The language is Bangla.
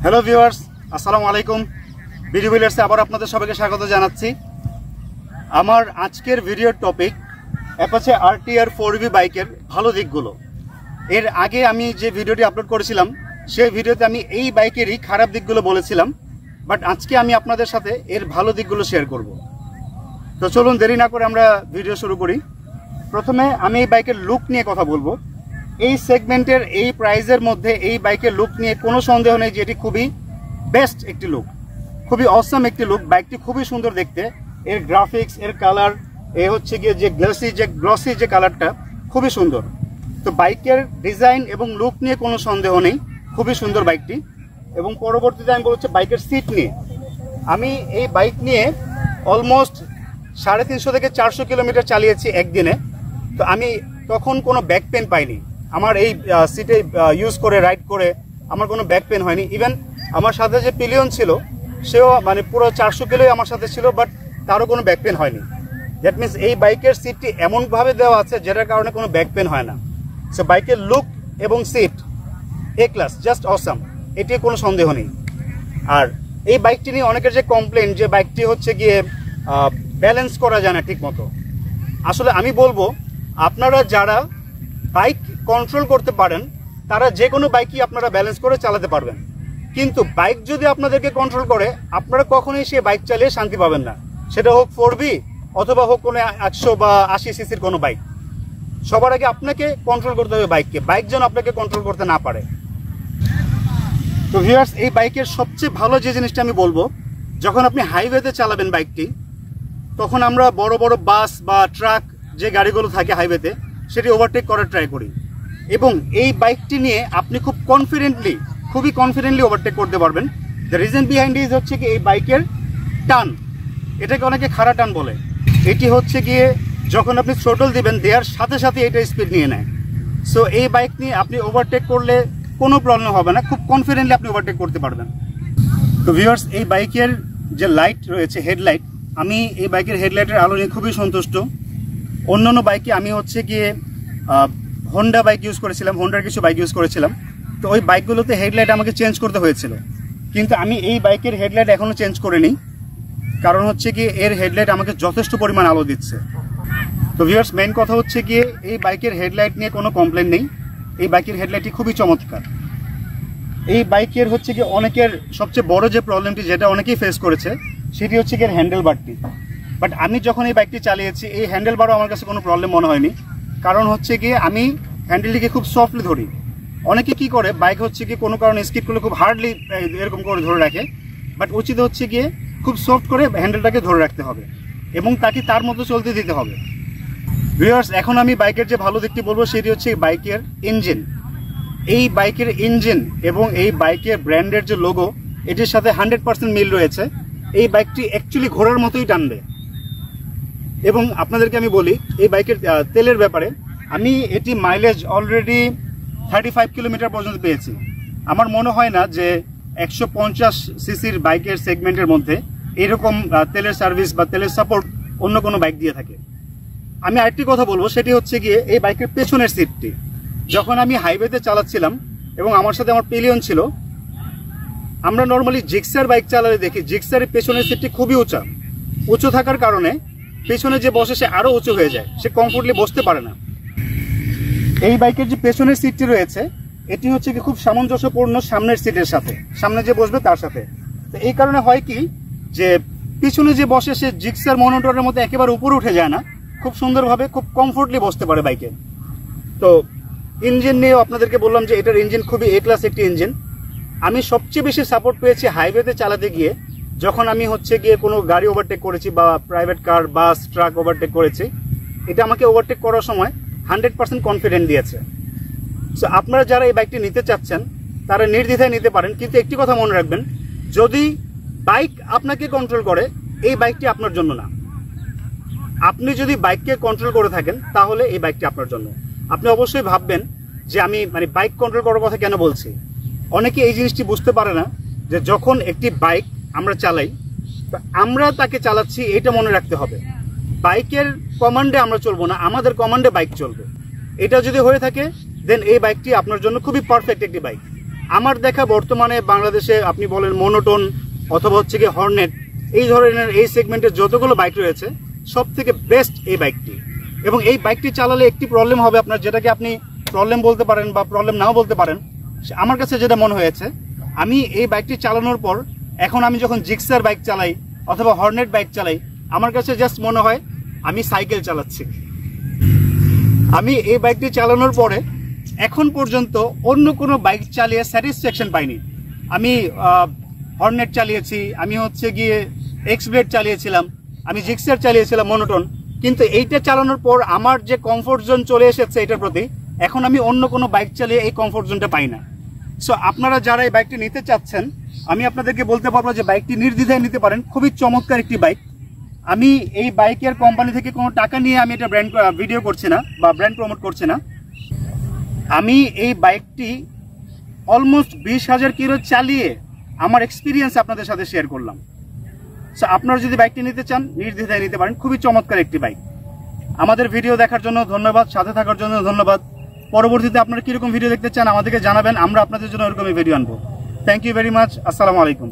হ্যালো ভিউয়ার্স, আসসালামু আলাইকুম। ভিডিও বিল্ডার্সে আবার আপনাদের সবাইকে স্বাগত জানাচ্ছি। আমার আজকের ভিডিওর টপিক অ্যাপাচে আরটিআর 4V বাইকের ভালো দিকগুলো। এর আগে আমি যে ভিডিওটি আপলোড করেছিলাম সেই ভিডিওতে আমি এই বাইকেরই খারাপ দিকগুলো বলেছিলাম, বাট আজকে আমি আপনাদের সাথে এর ভালো দিকগুলো শেয়ার করব। তো চলুন দেরি না করে আমরা ভিডিও শুরু করি। প্রথমে আমি এই বাইকের লুক নিয়ে কথা বলবো। এই সেগমেন্টের এই প্রাইজের মধ্যে এই বাইকের লুক নিয়ে কোনো সন্দেহ নেই যে এটি খুবই বেস্ট একটি লুক, খুবই অসাম একটি লুক। বাইকটি খুবই সুন্দর দেখতে, এর গ্রাফিক্স, এর কালার, এ হচ্ছে গিয়ে যে গ্লসি যে কালারটা খুবই সুন্দর। তো বাইকের ডিজাইন এবং লুক নিয়ে কোনো সন্দেহ নেই, খুবই সুন্দর বাইকটি। এবং পরবর্তীতে আমি বলছি বাইকের সিট নিয়ে। আমি এই বাইক নিয়ে অলমোস্ট 350 থেকে 400 কিলোমিটার চালিয়েছি একদিনে। তো আমি তখন কোনো ব্যাক পেন পাইনি। আমার এই সিটে ইউজ করে রাইড করে আমার কোনো ব্যাক পেন হয়নি। ইভেন আমার সাথে যে পিলিয়ন ছিল সেও মানে পুরো 400 কিলোই আমার সাথে ছিল, বাট তারও কোনো ব্যাক পেন হয়নি। দ্যাট মিনস এই বাইকের সিটটি এমনভাবে দেওয়া আছে যেটার কারণে কোনো ব্যাক পেন হয় না। সো বাইকের লুক এবং সিট এ ক্লাস, জাস্ট অসাম, এটি কোনো সন্দেহ নেই। আর এই বাইকটি নিয়ে অনেকের যে কমপ্লেন যে বাইকটি হচ্ছে গিয়ে ব্যালেন্স করা যায় না ঠিক মতো, আসলে আমি বলবো আপনারা যারা বাইক কন্ট্রোল করতে পারেন তারা যে কোনো বাইকই আপনারা ব্যালেন্স করে চালাতে পারবেন। কিন্তু বাইক যদি আপনাদেরকে কন্ট্রোল করে আপনারা কখনোই সে বাইক চালিয়ে শান্তি পাবেন না। সেটা হোক 4V অথবা হোক কোনো 100 বা 80 সিসির কোনো বাইক। সবার আগে আপনাকে কন্ট্রোল করতে হবে বাইককে, বাইক যেন আপনাকে কন্ট্রোল করতে না পারে। তো ভিউয়ার্স, এই বাইকের সবচেয়ে ভালো যে জিনিসটা আমি বলবো, যখন আপনি হাইওয়েতে চালাবেন বাইকটি, তখন আমরা বড় বড় বাস বা ট্রাক যে গাড়িগুলো থাকে হাইওয়েতে সেটি ওভারটেক করার ট্রাই করি। এবং এই বাইকটি নিয়ে আপনি খুবই কনফিডেন্টলি ওভারটেক করতে পারবেন। দ্য রিজন বিহাইন্ড ইজ হচ্ছে কি এই বাইকের টান, এটাকে অনেকে খাড়া টান বলে। এটি হচ্ছে গিয়ে যখন আপনি থ্রোটল দিবেন দেওয়ার সাথে সাথে এটা স্পিড নিয়ে নেয়। সো এই বাইক নিয়ে আপনি ওভারটেক করলে কোনো প্রবলেম হবে না, খুব কনফিডেন্টলি আপনি ওভারটেক করতে পারবেন। তো ভিউয়ার্স, এই বাইকের যে লাইট রয়েছে, হেডলাইট, আমি এই বাইকের হেডলাইটের আলো নিয়ে খুবই সন্তুষ্ট। অন্যান্য বাইকে আমি হচ্ছে গিয়ে হোন্ডা বাইক ইউজ করেছিলাম, হোন্ডার কিছু বাইক ইউজ করেছিলাম। তো ওই বাইকগুলোতে হেডলাইট আমাকে চেঞ্জ করতে হয়েছিল, কিন্তু আমি এই বাইকের হেডলাইট এখনও চেঞ্জ করিনি। কারণ হচ্ছে গিয়ে এর হেডলাইট আমাকে যথেষ্ট পরিমাণ আলো দিচ্ছে। তো ভিউয়ার্স, মেইন কথা হচ্ছে গিয়ে এই বাইকের হেডলাইট নিয়ে কোনো কমপ্লেন নেই। এই বাইকের হেডলাইটটি খুবই চমৎকার। এই বাইকের হচ্ছে গিয়ে অনেকের সবচেয়ে বড় যে প্রবলেমটি যেটা অনেকেই ফেস করেছে সেটি হচ্ছে গিয়ে হ্যান্ডেল বারটি। বাট আমি যখন এই বাইকটি চালিয়েছি এই হ্যান্ডেল বারও আমার কাছে কোনো প্রবলেম মনে হয়নি। কারণ হচ্ছে গিয়ে আমি হ্যান্ডেলটিকে খুব সফটলি ধরি। অনেকে কি করে বাইক হচ্ছে গিয়ে কোনো কারণে স্কিড করলে খুব হার্ডলি এরকম করে ধরে রাখে, বাট উচিত হচ্ছে গিয়ে খুব সফট করে হ্যান্ডেলটাকে ধরে রাখতে হবে এবং তাকে তার মতো চলতে দিতে হবে। ভিউয়ার্স, এখন আমি বাইকের যে ভালো দিকটি বলবো সেটি হচ্ছে বাইকের ইঞ্জিন। এই বাইকের ইঞ্জিন এবং এই বাইকের ব্র্যান্ডের যে লোগো, এটির সাথে 100% মিল রয়েছে। এই বাইকটি অ্যাকচুয়ালি ঘোড়ার মতোই টানবে। এবং আপনাদেরকে আমি বলি এই বাইকের তেলের ব্যাপারে, আমি এটি মাইলেজ অলরেডি 35 কিলোমিটার পর্যন্ত পেয়েছি। আমার মনে হয় না যে 150 সিসির বাইকের সেগমেন্টের মধ্যে এরকম তেলের সার্ভিস বা তেলের সাপোর্ট অন্য কোনো বাইক দিয়ে থাকে। আমি আরেকটি কথা বলবো, সেটি হচ্ছে গিয়ে এই বাইকের পেছনের সিটটি। যখন আমি হাইওয়েতে চালাচ্ছিলাম এবং আমার সাথে আমার পিলিয়ন ছিল, আমরা নর্মালি জিক্সার বাইক চালালে দেখি জিক্সারের পেছনের সিটটি খুবই উঁচু থাকার কারণে পেছনে যে বসে সে আরো উঁচু হয়ে যায়, সে কমফোর্টলি বসতে পারে না। এই বাইকের যে পেছনের সিটটি রয়েছে এটি হচ্ছে কি খুব সামঞ্জস্যপূর্ণ সামনের সিটের সাথে, সামনে যে বসবে তার সাথে। তো এই কারণে হয় কি যে পিছনে যে বসে সে জিক্সার মনোটরের মধ্যে একেবারে উপরে উঠে যায় না, খুব সুন্দরভাবে খুব কমফোর্টলি বসতে পারে বাইকে। তো ইঞ্জিন নিয়েও আপনাদেরকে বললাম যে এটার ইঞ্জিন খুবই এ ক্লাস একটি ইঞ্জিন। আমি সবচেয়ে বেশি সাপোর্ট পেয়েছি হাইওয়েতে চালাতে গিয়ে, যখন আমি হচ্ছে গিয়ে কোনো গাড়ি ওভারটেক করেছি বা প্রাইভেট কার, বাস, ট্রাক ওভারটেক করেছি। এটা আমাকে ওভারটেক করার সময় 100% কনফিডেন্ট দিয়েছে। সো আপনারা যারা এই বাইকটি নিতে চাচ্ছেন তারা নির্দ্বিধায় নিতে পারেন, কিন্তু একটি কথা মনে রাখবেন, যদি বাইক আপনাকে কন্ট্রোল করে এই বাইকটি আপনার জন্য না। আপনি যদি বাইককে কন্ট্রোল করে থাকেন তাহলে এই বাইকটি আপনার জন্য। আপনি অবশ্যই ভাববেন যে আমি বাইক কন্ট্রোল করার কথা কেন বলছি। অনেকে এই জিনিসটি বুঝতে পারে না যে যখন একটি বাইক আমরা চালাই, আমরা তাকে চালাচ্ছি এটা মনে রাখতে হবে। বাইকের কমান্ডে আমরা চলবো না, আমাদের কমান্ডে বাইক চলবে। এটা যদি হয়ে থাকে দেন এই বাইকটি আপনার জন্য খুবই পারফেক্ট একটি বাইক। আমার দেখা বর্তমানে বাংলাদেশে আপনি বলেন মোনোটোন অথবা হচ্ছে কি হর্নেট, এই ধরনের এই সেগমেন্টের যতগুলো বাইক রয়েছে সব থেকে বেস্ট এই বাইকটি। এবং এই বাইকটি চালালে একটি প্রবলেম হবে আপনার, যেটাকে আপনি প্রবলেম বলতে পারেন বা প্রবলেম নাও বলতে পারেন। আমার কাছে যেটা মনে হয়েছে, আমি এই বাইকটি চালানোর পর এখন আমি যখন জিক্সার বাইক চালাই অথবা হর্নেট বাইক চালাই, আমার কাছে জাস্ট মনে হয় আমি সাইকেল চালাচ্ছি। আমি এই বাইকটি চালানোর পরে এখন পর্যন্ত অন্য কোনো বাইক চালিয়ে স্যাটিসফ্যাকশন পাইনি। আমি হর্নেট চালিয়েছি, আমি হচ্ছে গিয়ে এক্সব্লেড চালিয়েছিলাম, আমি জিক্সার চালিয়েছিলাম মোনোটোন, কিন্তু এইটা চালানোর পর আমার যে কমফোর্ট জোন চলে এসেছে এটার প্রতি, এখন আমি অন্য কোনো বাইক চালিয়ে এই কমফোর্ট জোনটা পাই না। সো আপনারা যারা এই বাইকটি নিতে চাচ্ছেন, আমি আপনাদেরকে বলতে পারবো যে বাইকটি নির্দ্বিধায় নিতে পারেন। খুবই চমৎকার একটি বাইক। আমি এই বাইকের কোম্পানি থেকে কোনো টাকা নিয়ে আমি এটা ব্র্যান্ড ভিডিও করছি না বা ব্র্যান্ড প্রমোট করছি না। আমি এই বাইকটি অলমোস্ট 20,000 কিলো চালিয়ে আমার এক্সপিরিয়েন্স আপনাদের সাথে শেয়ার করলাম। সো আপনারা যদি বাইকটি নিতে চান নির্দ্বিধায় নিতে পারেন। খুবই চমৎকার একটি বাইক। আমাদের ভিডিও দেখার জন্য ধন্যবাদ, সাথে থাকার জন্য ধন্যবাদ। পরবর্তীতে আপনারা কিরকম ভিডিও দেখতে চান আমাদেরকে জানাবেন, আমরা আপনাদের জন্য এরকমই ভিডিও আনবো। Thank you very much. আসসালামু আলাইকুম।